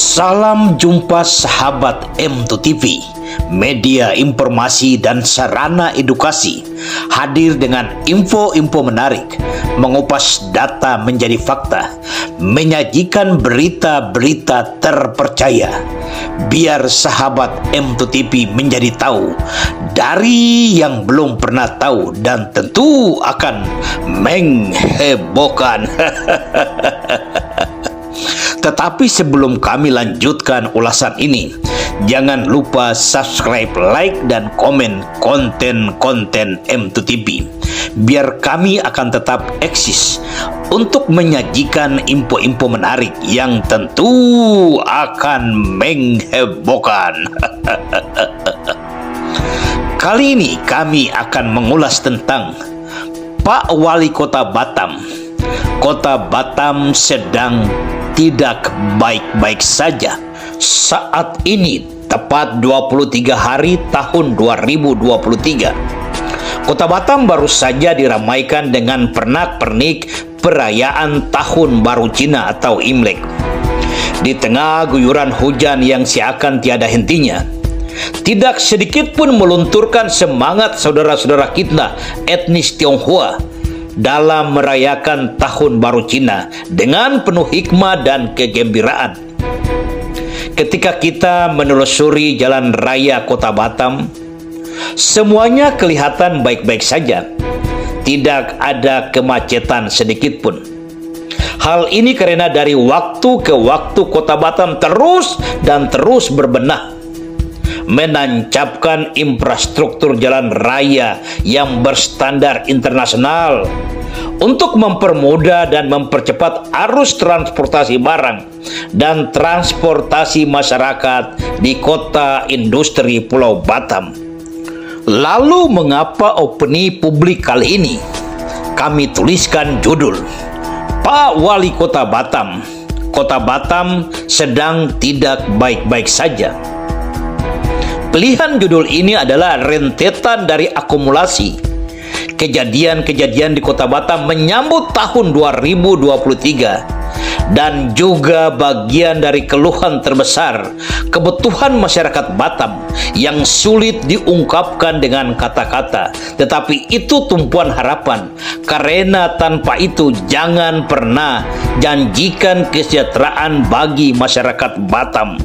Salam jumpa sahabat M2TV, media informasi dan sarana edukasi, hadir dengan info-info menarik, mengupas data menjadi fakta, menyajikan berita-berita terpercaya. Biar sahabat M2TV menjadi tahu dari yang belum pernah tahu dan tentu akan menghebohkan. Tetapi sebelum kami lanjutkan ulasan ini, jangan lupa subscribe, like, dan komen konten-konten M2TV. Biar kami akan tetap eksis untuk menyajikan info-info menarik yang tentu akan menghebohkan. Kali ini kami akan mengulas tentang Pak Wali Kota Batam. Kota Batam sedang tidak baik-baik saja. Saat ini tepat 23 hari tahun 2023. Kota Batam baru saja diramaikan dengan pernak-pernik perayaan Tahun Baru Cina atau Imlek. Di tengah guyuran hujan yang seakan tiada hentinya, tidak sedikit pun melunturkan semangat saudara-saudara kita etnis Tionghoa dalam merayakan Tahun Baru Cina dengan penuh hikmah dan kegembiraan. Ketika kita menelusuri jalan raya Kota Batam, semuanya kelihatan baik-baik saja. Tidak ada kemacetan sedikit pun. Hal ini karena dari waktu ke waktu Kota Batam terus berbenah, menancapkan infrastruktur jalan raya yang berstandar internasional untuk mempermudah dan mempercepat arus transportasi barang dan transportasi masyarakat di kota industri Pulau Batam. Lalu mengapa opini publik kali ini kami tuliskan judul Pak Wali Kota Batam, Kota Batam sedang tidak baik-baik saja. Pilihan judul ini adalah rentetan dari akumulasi kejadian-kejadian di Kota Batam menyambut tahun 2023 dan juga bagian dari keluhan terbesar kebutuhan masyarakat Batam yang sulit diungkapkan dengan kata-kata, tetapi itu tumpuan harapan, karena tanpa itu jangan pernah janjikan kesejahteraan bagi masyarakat Batam.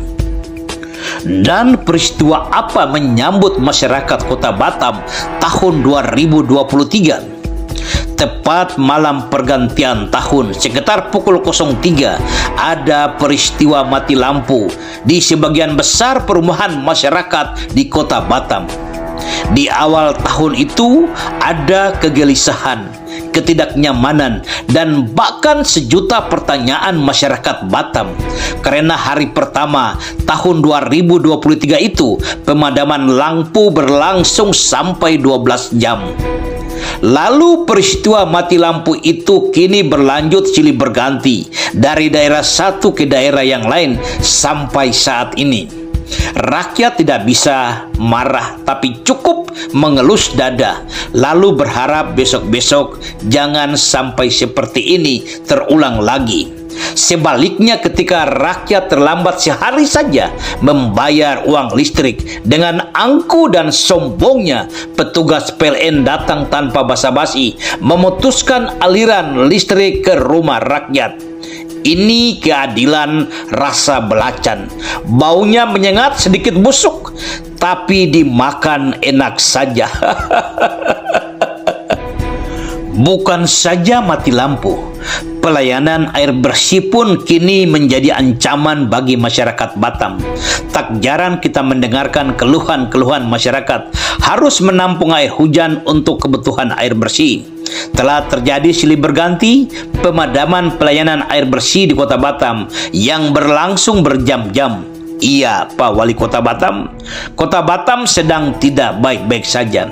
Dan peristiwa apa menyambut masyarakat Kota Batam tahun 2023? Tepat malam pergantian tahun, sekitar pukul 03, ada peristiwa mati lampu di sebagian besar perumahan masyarakat di Kota Batam. Di awal tahun itu ada kegelisahan, ketidaknyamanan, dan bahkan sejuta pertanyaan masyarakat Batam karena hari pertama tahun 2023 itu pemadaman lampu berlangsung sampai 12 jam. Lalu peristiwa mati lampu itu kini berlanjut silih berganti dari daerah satu ke daerah yang lain sampai saat ini. Rakyat tidak bisa marah, tapi cukup mengelus dada, lalu berharap besok-besok jangan sampai seperti ini terulang lagi. Sebaliknya, ketika rakyat terlambat sehari saja membayar uang listrik, dengan angku dan sombongnya petugas PLN datang tanpa basa-basi memutuskan aliran listrik ke rumah rakyat. Ini keadilan rasa belacan. Baunya menyengat, sedikit busuk, tapi dimakan enak saja. Bukan saja mati lampu, pelayanan air bersih pun kini menjadi ancaman bagi masyarakat Batam. Tak jarang kita mendengarkan keluhan-keluhan masyarakat harus menampung air hujan untuk kebutuhan air bersih. Telah terjadi silih berganti pemadaman pelayanan air bersih di Kota Batam yang berlangsung berjam-jam. Iya, Pak Wali Kota Batam, Kota Batam sedang tidak baik-baik saja.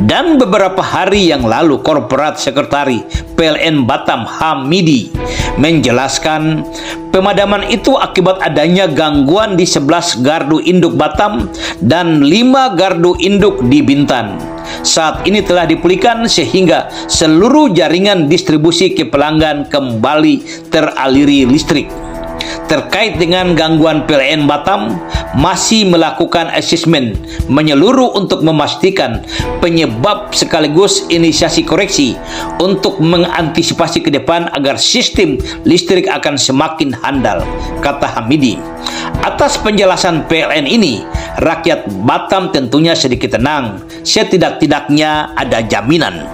Dan beberapa hari yang lalu Korporat Sekretari PLN Batam Hamidi menjelaskan pemadaman itu akibat adanya gangguan di 11 gardu induk Batam dan 5 gardu induk di Bintan. Saat ini telah dipulihkan sehingga seluruh jaringan distribusi ke pelanggan kembali teraliri listrik. terkait dengan gangguan PLN Batam masih melakukan asesmen menyeluruh untuk memastikan penyebab sekaligus inisiasi koreksi untuk mengantisipasi ke depan agar sistem listrik akan semakin handal, kata Hamidi. Atas penjelasan PLN ini, rakyat Batam tentunya sedikit tenang. Setidak-tidaknya ada jaminan.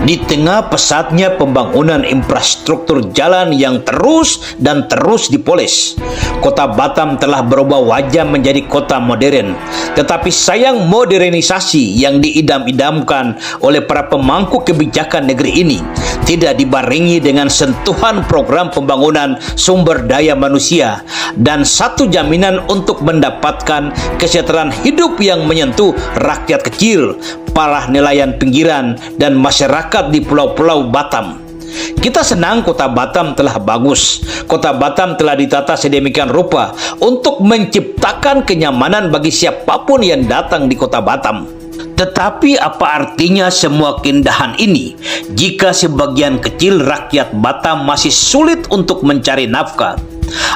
Di tengah pesatnya pembangunan infrastruktur jalan yang terus dan terus dipoles, kota Batam telah berubah wajah menjadi kota modern. Tetapi sayang, modernisasi yang diidam-idamkan oleh para pemangku kebijakan negeri ini tidak dibarengi dengan sentuhan program pembangunan sumber daya manusia dan satu jaminan untuk mendapatkan kesejahteraan hidup yang menyentuh rakyat kecil, para nelayan pinggiran, dan masyarakat di pulau-pulau Batam. Kita senang kota Batam telah bagus. Kota Batam telah ditata sedemikian rupa untuk menciptakan kenyamanan bagi siapapun yang datang di kota Batam. Tetapi apa artinya semua keindahan ini jika sebagian kecil rakyat Batam masih sulit untuk mencari nafkah?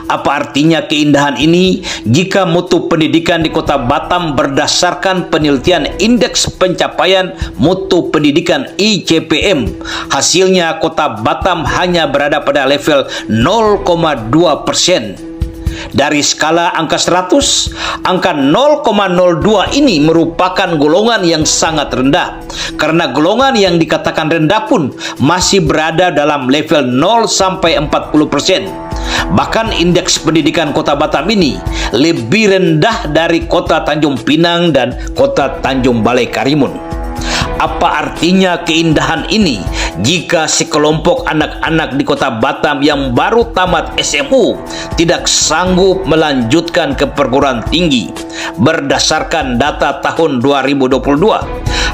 Apa artinya keindahan ini jika mutu pendidikan di kota Batam berdasarkan penelitian Indeks Pencapaian Mutu Pendidikan ICPM, hasilnya kota Batam hanya berada pada level 0,2%. Dari skala angka 100, angka 0,02 ini merupakan golongan yang sangat rendah, karena golongan yang dikatakan rendah pun masih berada dalam level 0 sampai 40%. Bahkan indeks pendidikan kota Batam ini lebih rendah dari kota Tanjung Pinang dan kota Tanjung Balai Karimun. Apa artinya keindahan ini jika sekelompok anak-anak di kota Batam yang baru tamat SMU tidak sanggup melanjutkan ke perguruan tinggi? Berdasarkan data tahun 2022,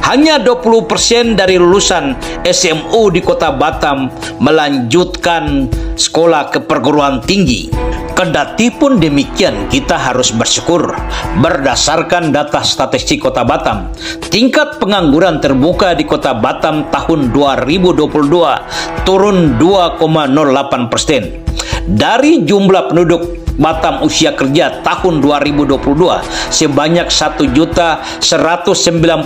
hanya 20% dari lulusan SMU di kota Batam melanjutkan sekolah ke perguruan tinggi. Kendati pun demikian, kita harus bersyukur. Berdasarkan data statistik kota Batam, tingkat pengangguran terbuka di kota Batam tahun 2022 turun 2,08%. Dari jumlah penduduk Batam usia kerja tahun 2022 sebanyak 1.191.281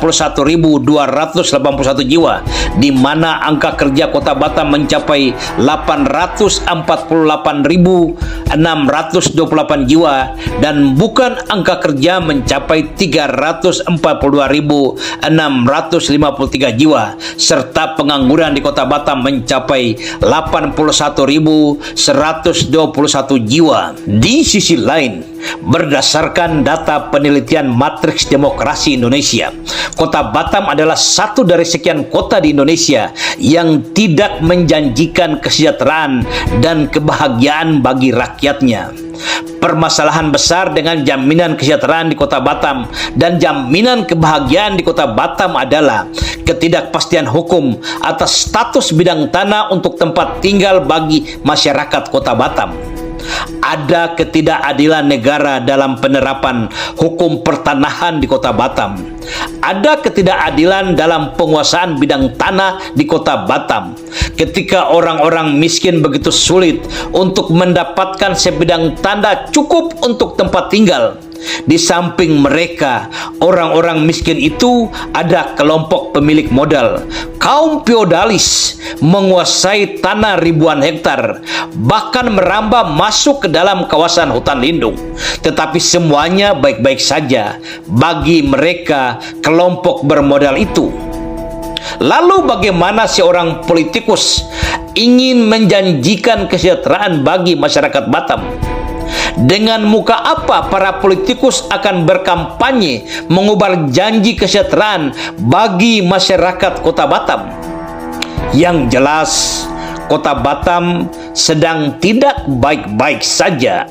jiwa, di mana angka kerja kota Batam mencapai 848.628 jiwa dan bukan angka kerja mencapai 342.653 jiwa, serta pengangguran di kota Batam mencapai 81.121 jiwa. Di sisi lain, berdasarkan data penelitian Matriks Demokrasi Indonesia, kota Batam adalah satu dari sekian kota di Indonesia yang tidak menjanjikan kesejahteraan dan kebahagiaan bagi rakyatnya. Permasalahan besar dengan jaminan kesejahteraan di kota Batam dan jaminan kebahagiaan di kota Batam adalah ketidakpastian hukum atas status bidang tanah untuk tempat tinggal bagi masyarakat kota Batam. Ada ketidakadilan negara dalam penerapan hukum pertanahan di kota Batam. Ada ketidakadilan dalam penguasaan bidang tanah di kota Batam. Ketika orang-orang miskin begitu sulit untuk mendapatkan sebidang tanah cukup untuk tempat tinggal, di samping mereka, orang-orang miskin itu ada kelompok pemilik modal, kaum feodalis menguasai tanah ribuan hektar, bahkan merambah masuk ke dalam kawasan hutan lindung. Tetapi semuanya baik-baik saja bagi mereka kelompok bermodal itu. Lalu bagaimana seorang politikus ingin menjanjikan kesejahteraan bagi masyarakat Batam? Dengan muka apa para politikus akan berkampanye mengubar janji kesejahteraan bagi masyarakat kota Batam? Yang jelas, kota Batam sedang tidak baik-baik saja.